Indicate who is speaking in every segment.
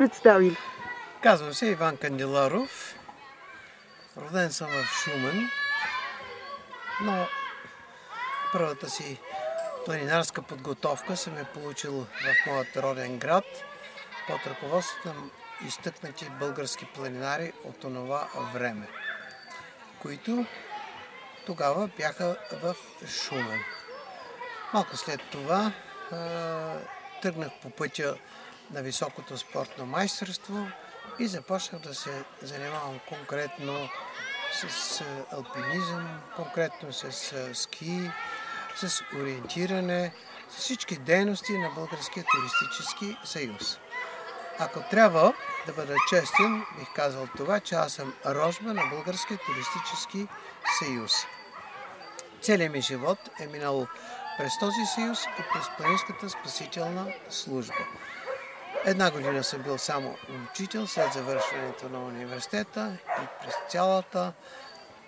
Speaker 1: представили?
Speaker 2: Казвам се Иван Канделаров. Роден съм в Шумен, но първата си планинарска подготовка съм я получил в моят роден град под ръководството на изтъкнати български планинари от онова време, които тогава бяха в Шумен. Малко след това тръгнах по пътя на високото спортно майсторство и започнах да се занимавам конкретно с алпинизъм, конкретно с ски, с ориентиране, с всички дейности на Българския туристически съюз. Ако трябва да бъда честен, бих казал това, че аз съм рожба на Българския туристически съюз. Целият ми живот е минал през този съюз и през Планинската спасителна служба. Една година съм бил само учител след завършването на университета и през цялата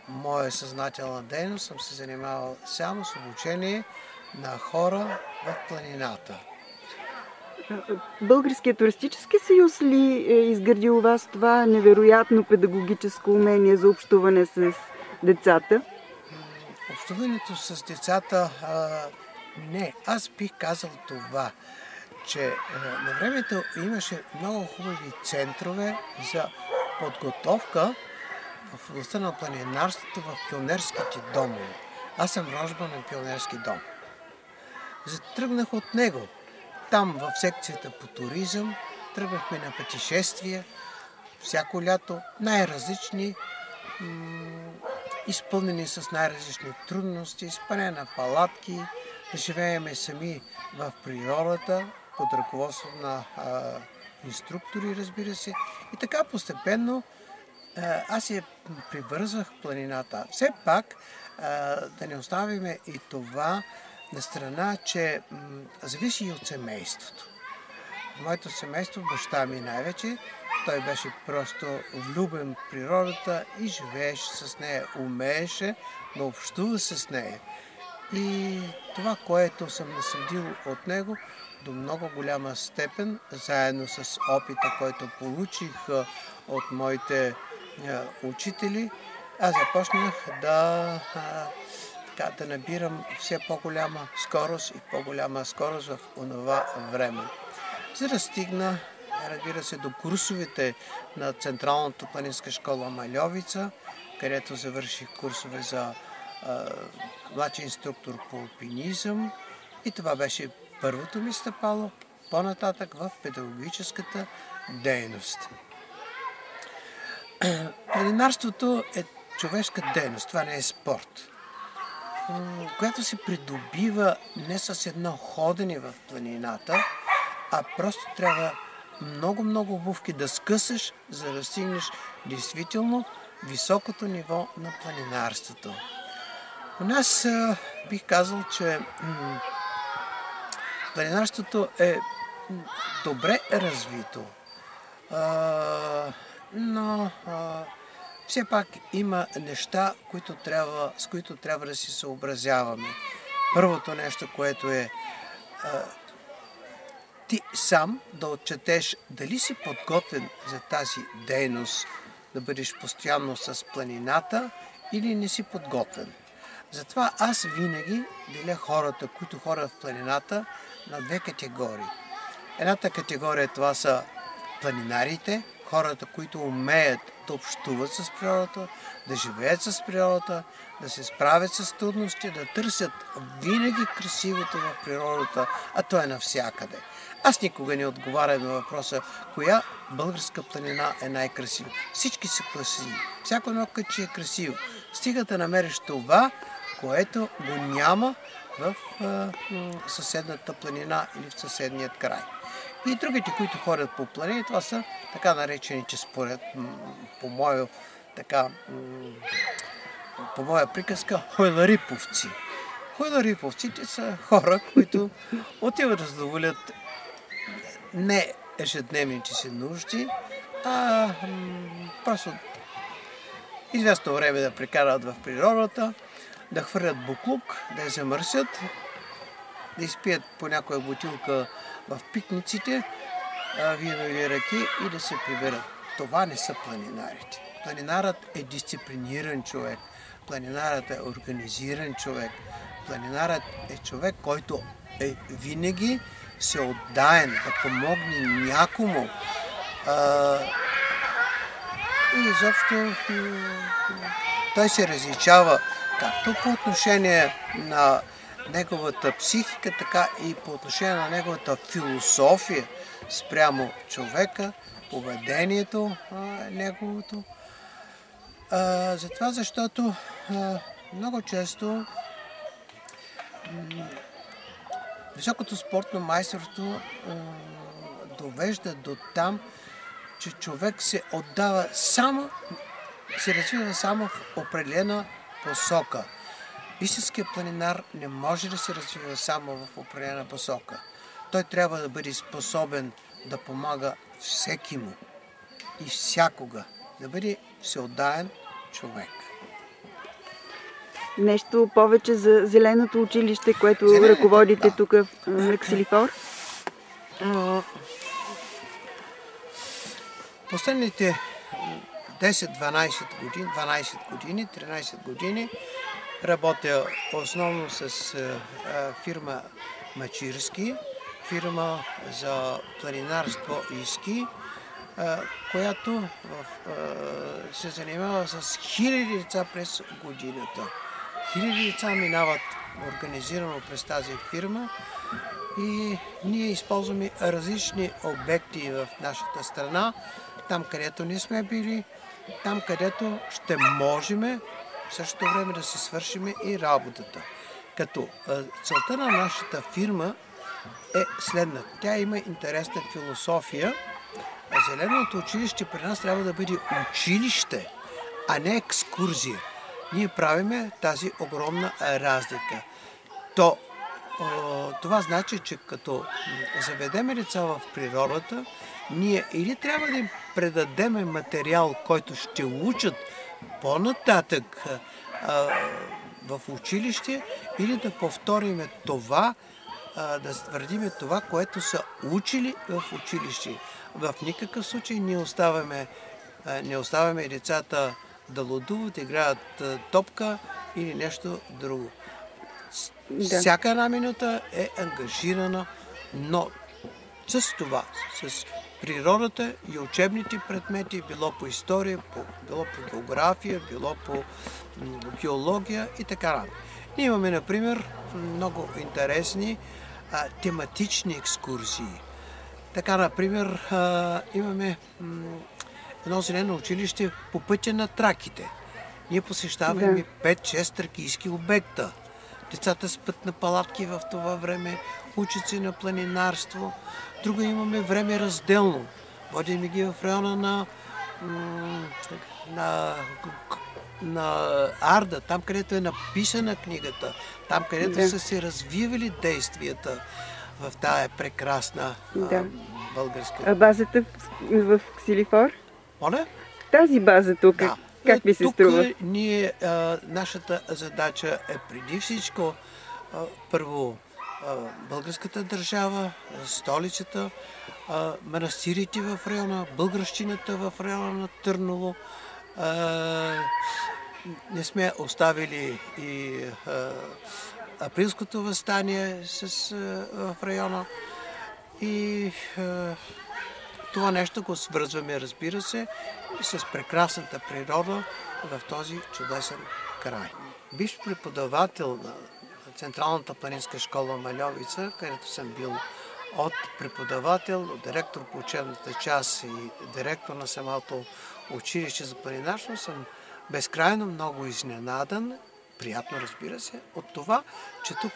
Speaker 2: моя съзнателна дейност съм се занимавал само с обучение на хора в планината.
Speaker 1: Българският туристически съюз ли е изградил у вас това невероятно педагогическо умение за общуване с децата?
Speaker 2: Общуването с децата не. Аз бих казал това, че на времето имаше много хубави центрове за подготовка в областта на планинарството в пионерските домове. Аз съм рожба на пионерски дом. Затръгнах от него. Там в секцията по туризъм тръгнахме на пътешествия всяко лято, най-различни, изпълнени с най-различни трудности, спане на палатки, да живееме сами в природата, под ръководство на инструктори, разбира се. И така постепенно аз я привързвах в планината. Все пак да не оставиме и това на страна, че зависи и от семейството. В моето семейство, баща ми най-вече, той беше просто влюбен в природата и живееше с нея, умееше да общува с нея. И това, което съм наследил от него, до много голяма степен, заедно с опита, който получих от моите учители, аз започнах да набирам все по-голяма скорост и по-голяма скорост в онова време. За да стигна, разбира се, до курсовете на Централната планинска школа Мальовица, където завърших курсове за младши инструктор по алпинизъм. И това беше първото ми стъпало по-нататък в педагогическата дейност. Планинарството е човешка дейност, това не е спорт, която се придобива не с едно ходене в планината, а просто трябва много обувки да скъсаш, за да стигнеш действително високото ниво на планинарството. У нас бих казал, че планинарството е добре развито, но все пак има неща, с които трябва да си съобразяваме. Първото нещо, което е ти сам да отчетеш дали си подготвен за тази дейност, да бъдеш постоянно с планината или не си подготвен. Затова аз винаги деля хората, които ходят в планината, на две категории. Едната категория това са планинарите, хората, които умеят да общуват с природата, да живеят с природата, да се справят с трудности, да търсят винаги красивото в природата, а то е навсякъде. Аз никога не отговарям на въпроса, коя българска планина е най-красива. Всички са красиви. Всяко едно кътче е красиво. Стига да намериш това, което го няма в съседната планина или в съседният край. И другите, които ходят по планини, това са така наречените, според по моя приказка, хойлариповци. Хойлариповците са хора, които отиват да задоволят не ежедневните си нужди, а просто известно време да прекарат в природата, да хвърлят буклук, да я замърсят, да изпият по някоя бутилка в пикниците вино или ръки и да се приберат. Това не са планинарите. Планинарът е дисциплиниран човек. Планинарът е организиран човек. Планинарът е човек, който е винаги се отдаен да помогне някому. И изобщо той се различава както по отношение на неговата психика, така и по отношение на неговата философия спрямо човека, поведението неговото. Затова, защото много често високото спортно майсторство довежда до там, че човек се отдава се развива само в определена посока. Истинският планинар не може да се развива само в определена посока. Той трябва да бъде способен да помага всекиму и всякога, да бъде всеотдаен човек.
Speaker 1: Нещо повече за Зеленото училище, което ръководите тук в Ксилифор?
Speaker 2: Последните 10-12 години, 13 години работя основно с фирма Мачирски, фирма за планинарство и ски, която се занимава с хиляди деца през годината. Хиляди деца минават организирано през тази фирма и ние използваме различни обекти в нашата страна, там където не сме били, там където ще можем в същото време да си свършим и работата. Като целта на нашата фирма е следната. Тя има интересна философия. Зеленото училище при нас трябва да бъде училище, а не екскурзия. Ние правиме тази огромна разлика. Това значи, че като заведеме деца в природата, ние или трябва да им предадеме материал, който ще учат по-нататък в училище, или да повториме това, да твърдиме това, което са учили в училище. В никакъв случай не оставяме децата да лудуват, играят топка или нещо друго. Да. Всяка една минута е ангажирана, но с това, с природата и учебните предмети, било по история, било по география, било по геология и така нататък. Ние имаме, например, много интересни тематични екскурсии. Така, например, имаме едно зелено училище по пътя на траките. Ние посещаваме 5-6 тракийски обекта. Децата спят на палатки в това време, учат се на планинарство. Друго имаме време разделно. Водим ги в района на Арда, там където е написана книгата, там където са се развивали действията в тая прекрасна българска.
Speaker 1: А базата в Ксилифор?
Speaker 2: Моля?
Speaker 1: Тази база тук, как ви се струва?
Speaker 2: Тук нашата задача е преди всичко първо българската държава, столицата, манастирите в района, българщината в района на Търново. Не сме оставили и априлското въстание в района и това нещо го свързваме, разбира се, с прекрасната природа в този чудесен край. Бивш преподавател на Централната планинска школа Мальовица, където съм бил от преподавател, директор по учебната част и директор на самото училище за планинарство, съм безкрайно много изненадан, приятно разбира се, от това, че тук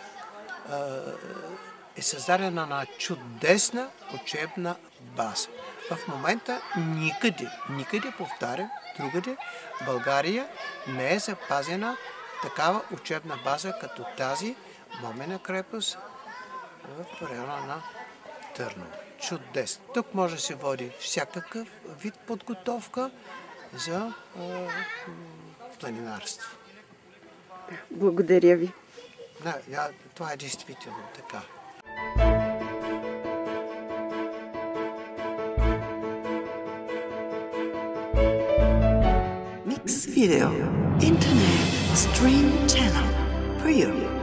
Speaker 2: е създадена една чудесна учебна база. В момента никъде, повтарям, другаде, България не е запазена такава учебна база, като тази Момена крепост в района на Търново. Чудесно. Тук може да се води всякакъв вид подготовка за планинарство.
Speaker 1: Благодаря ви.
Speaker 2: Това е действително така.
Speaker 3: X Video Internet Stream Channel for you.